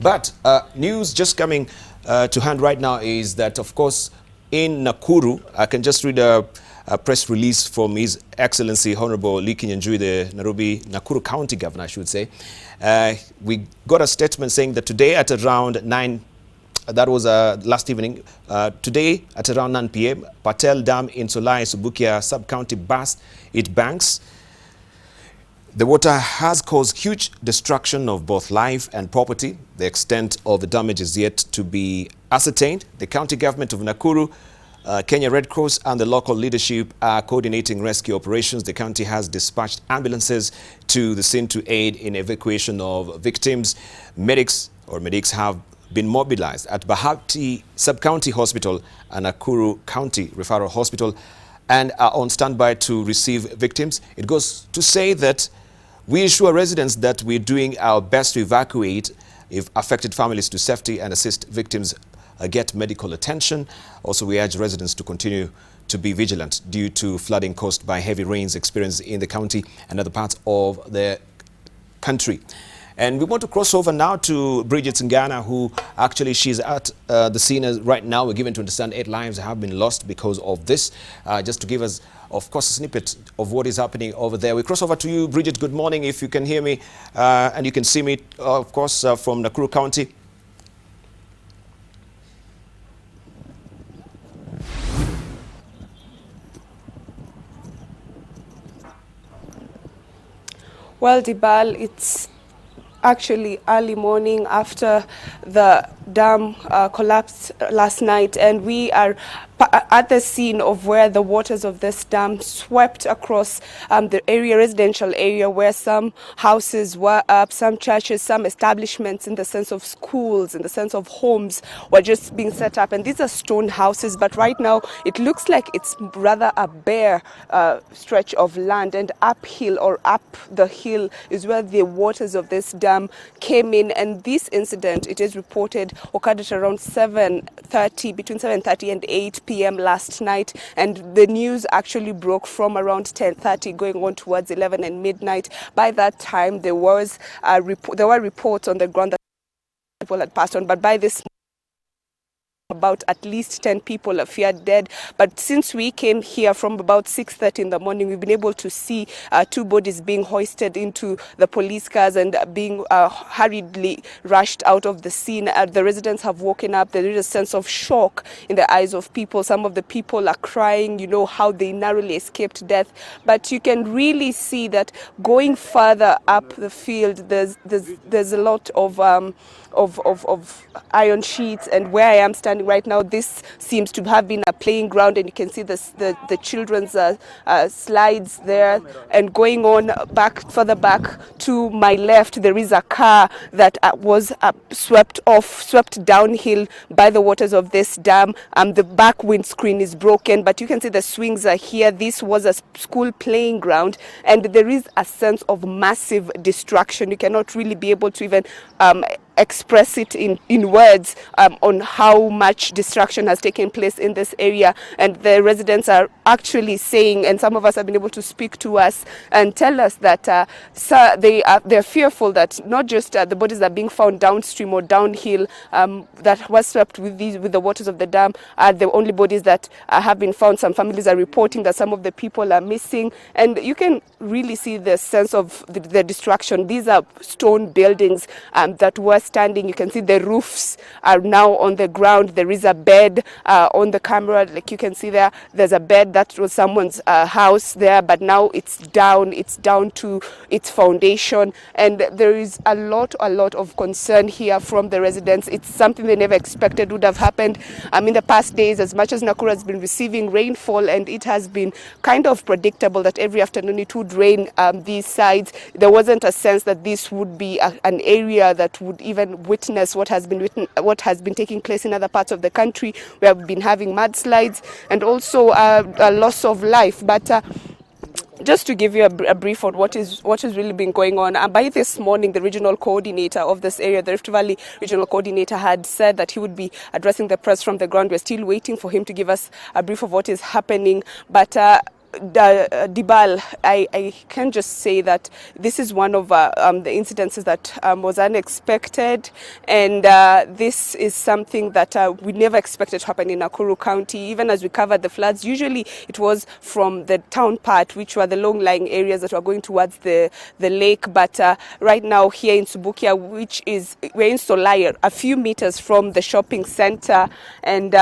But news just coming to hand right now is that, of course, in Nakuru, I can just read a press release from His Excellency Honorable Lee Kinyanjui, the Nakuru County Governor, I should say. We got a statement saying that today at around 9, that was last evening, today at around 9 p.m., Patel Dam in Solai, Subukia sub-county burst its banks. The water has caused huge destruction of both life and property. The extent of the damage is yet to be ascertained. The county government of Nakuru, Kenya Red Cross and the local leadership are coordinating rescue operations. The county has dispatched ambulances to the scene to aid in evacuation of victims. Medics have been mobilized at Bahati Sub-County Hospital and Nakuru County Referral Hospital and are on standby to receive victims. It goes to say that we assure residents that we're doing our best to evacuate affected families to safety and assist victims get medical attention. Also, we urge residents to continue to be vigilant due to flooding caused by heavy rains experienced in the county and other parts of the country. And we want to cross over now to Brygettes Ngana, who actually she's at the scene right now. We're given to understand 8 lives have been lost because of this. Just to give us, of course, a snippet of what is happening over there. We cross over to you, Brygettes. Good morning. If you can hear me and you can see me, of course, from Nakuru County. Well, Dibal, it's actually early morning after the dam collapsed last night, and we are at the scene of where the waters of this dam swept across the residential area, where some houses were up, some churches, some establishments in the sense of schools, in the sense of homes were just being set up. And these are stone houses, but right now it looks like it's rather a bare stretch of land, and uphill or up the hill is where the waters of this dam came in. And this incident, it is reported, occurred at around 7:30, between 7:30 and 8 p.m. last night, and the news actually broke from around 10:30 going on towards 11 and midnight. By that time, there were reports on the ground that people had passed on, but by this about at least 10 people are feared dead. But since we came here from about 6:30 in the morning, we've been able to see 2 bodies being hoisted into the police cars and being hurriedly rushed out of the scene. The residents have woken up. There is a sense of shock in the eyes of people. Some of the people are crying, you know, how they narrowly escaped death. But you can really see that going further up the field, there's a lot of iron sheets, and where I am standing right now, this seems to have been a playing ground, and you can see the children's slides there. And going on further back to my left, there is a car that was swept downhill by the waters of this dam. The back windscreen is broken, but you can see the swings are here. This was a school playing ground, and there is a sense of massive destruction. You cannot really be able to even express it in words on how much destruction has taken place in this area. And the residents are actually saying, and some of us have been able to speak to us and tell us that they're fearful that not just the bodies that are being found downstream or downhill that was swept with the waters of the dam are the only bodies that have been found. Some families are reporting that some of the people are missing, and you can really see the sense of the destruction. These are stone buildings that were standing. You can see the roofs are now on the ground. There is a bed on the camera, like you can see there's a bed that was someone's house there, but now it's down to its foundation. And there is a lot of concern here from the residents. It's something they never expected would have happened. In the past days, as much as Nakuru has been receiving rainfall, and it has been kind of predictable that every afternoon it would rain these sides, there wasn't a sense that this would be an area that would even witness what has been taking place in other parts of the country. We have been having mudslides and also a loss of life. But just to give you a brief on what has really been going on, by this morning, the regional coordinator of this area, the Rift Valley regional coordinator, had said that he would be addressing the press from the ground. We're still waiting for him to give us a brief of what is happening. But Dibal, I can just say that this is one of the incidences that was unexpected, and this is something that we never expected to happen in Nakuru County. Even as we covered the floods, usually it was from the town part, which were the long-lying areas that were going towards the lake. But right now here in Subukia, we're in Solai, a few meters from the shopping center, and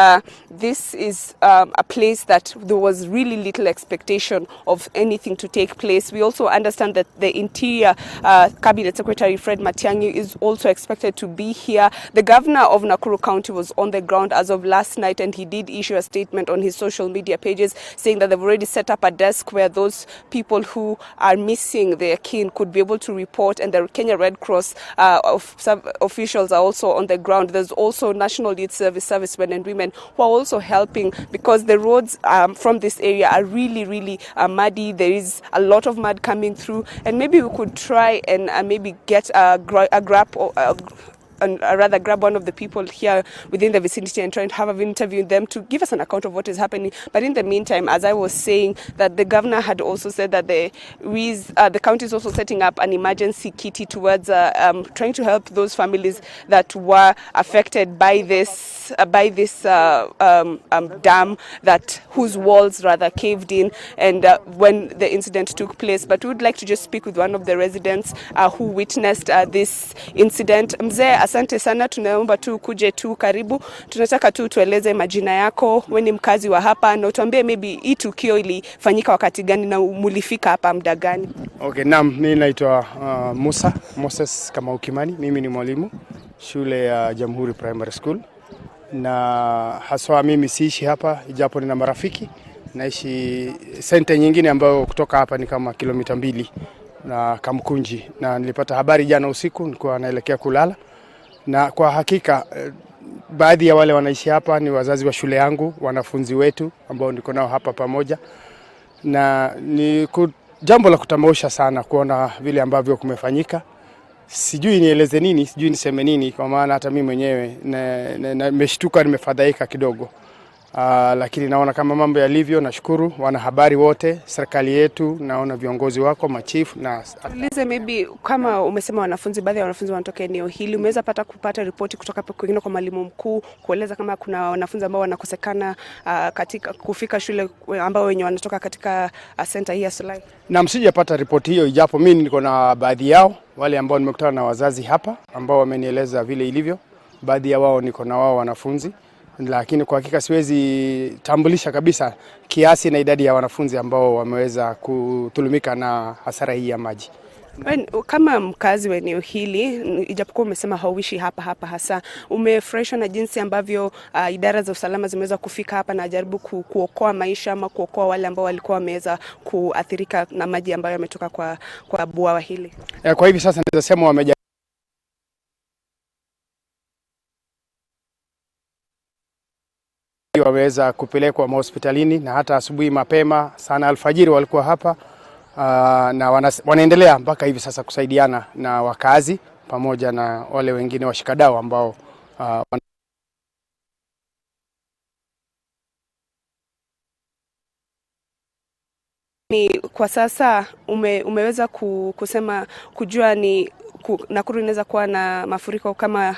this is a place that there was really little expectation of anything to take place. We also understand that the Interior Cabinet Secretary Fred Matiang'i is also expected to be here. The governor of Nakuru County was on the ground as of last night, and he did issue a statement on his social media pages saying that they've already set up a desk where those people who are missing their kin could be able to report, and the Kenya Red Cross officials are also on the ground. There's also National Youth Service servicemen and women who are also helping, because the roads from this area are really muddy. There is a lot of mud coming through, and maybe we could try and maybe get a grab and rather grab one of the people here within the vicinity and try and have an interview with them to give us an account of what is happening. But in the meantime, as I was saying, that the governor had also said that the county is also setting up an emergency kitty towards trying to help those families that were affected by this dam whose walls rather caved in, and when the incident took place. But we would like to just speak with one of the residents who witnessed this incident. Mzee, asante sana, tunaomba tu kuje tu karibu. Tunataka tu tueleze majina yako, wewe ni mkazi wa hapa, na utuambie maybe hii tukio ilifanyika wakati gani na mulifika hapa muda gani? Okay, naam, mimi naitwa Moses kama Ukimani. Mimi ni mwalimu shule ya Jamhuri Primary School, na haswa mimi siishi hapa, ijapo nina marafiki. Naishi sente nyingine ambayo kutoka hapa ni kama kilomita 2 na Kamkunji, na nilipata habari jana usiku, nilikuwa naelekea kulala. Na kwa hakika baadhi ya wale wanaishi hapa ni wazazi wa shule yangu, wanafunzi wetu ambao niko nao hapa pamoja, na ni jambo la kutamausha sana kuona vile ambavyo kumefanyika. Sijui nieleze nini, sijui niseme nini, kwa maana hata mimi mwenyewe nimeshtuka, nimefadhaika kidogo. Lakini naona kama mambo yalivyo. Nashukuru wanahabari wote, serikali yetu, naona viongozi wako, machief na Lize, maybe kama umesema wanafunzi, baadhi ya wanafunzi wanatoka eneo hili, umeweza kupata ripoti kutoka kwingine kwa mwalimu mkuu kueleza kama kuna wanafunzi ambao wanakosekana katika kufika shule, ambao wenye wanatoka katika center hii ya Solai? Na msijapata ripoti hiyo, ijapo mimi niko na baadhi yao, wale ambao nimekutana na wazazi hapa ambao wamenieleza vile ilivyo. Baadhi ya wao niko na wao wanafunzi, lakini kwa hakika siwezi tambulisha kabisa kiasi na idadi ya wanafunzi ambao wameweza kutulumika na hasara hii ya maji. Kama mkazi wa eneo hili, ijapokuwa umesema hauishi hapa hasa, umefurahishwa na jinsi ambavyo idara za usalama zimeweza kufika hapa na jaribu kuokoa maisha ama kuokoa wale ambao walikuwa wameweza kuathirika na maji ambayo yametoka kwa bwawa hili? Kwa hivi sasa naweza sema wameweza kupelekwa hospitalini, na hata asubuhi mapema sana alfajiri walikuwa hapa, na wanaendelea mpaka hivi sasa kusaidiana na wakazi pamoja na wale wengine washikadau ambao kwa sasa umeweza kujua ni Nakuru inaweza kuwa na mafuriko kama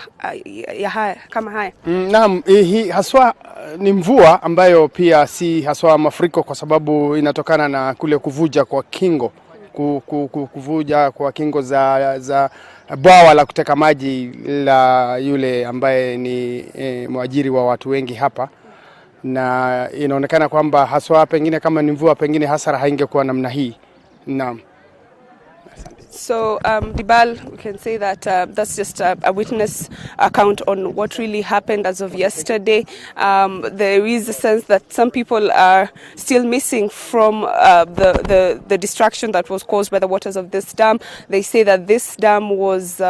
haya? Naam, hii haswa ni mvua ambayo pia si haswa mafuriko, kwa sababu inatokana na kule kuvuja kwa kingo, kuvuja kwa kingo za bwawa la kuteka maji la yule ambaye ni mwajiri wa watu wengi hapa, na inaonekana kwamba haswa pengine kama ni mvua, pengine hasara haingekuwa namna hii. Naam. So, Dibal, we can say that that's just a witness account on what really happened as of yesterday. There is a sense that some people are still missing from the destruction that was caused by the waters of this dam. They say that this dam was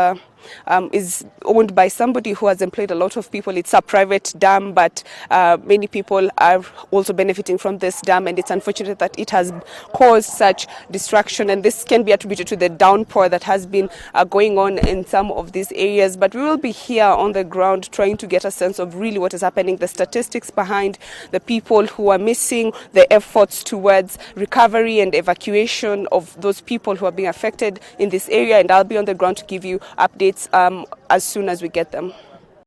is owned by somebody who has employed a lot of people. It's a private dam, but many people are also benefiting from this dam, and it's unfortunate that it has caused such destruction, and this can be attributed to the downpour that has been going on in some of these areas. But we will be here on the ground trying to get a sense of really what is happening, the statistics behind the people who are missing, the efforts towards recovery and evacuation of those people who are being affected in this area, and I'll be on the ground to give you updates as soon as we get them.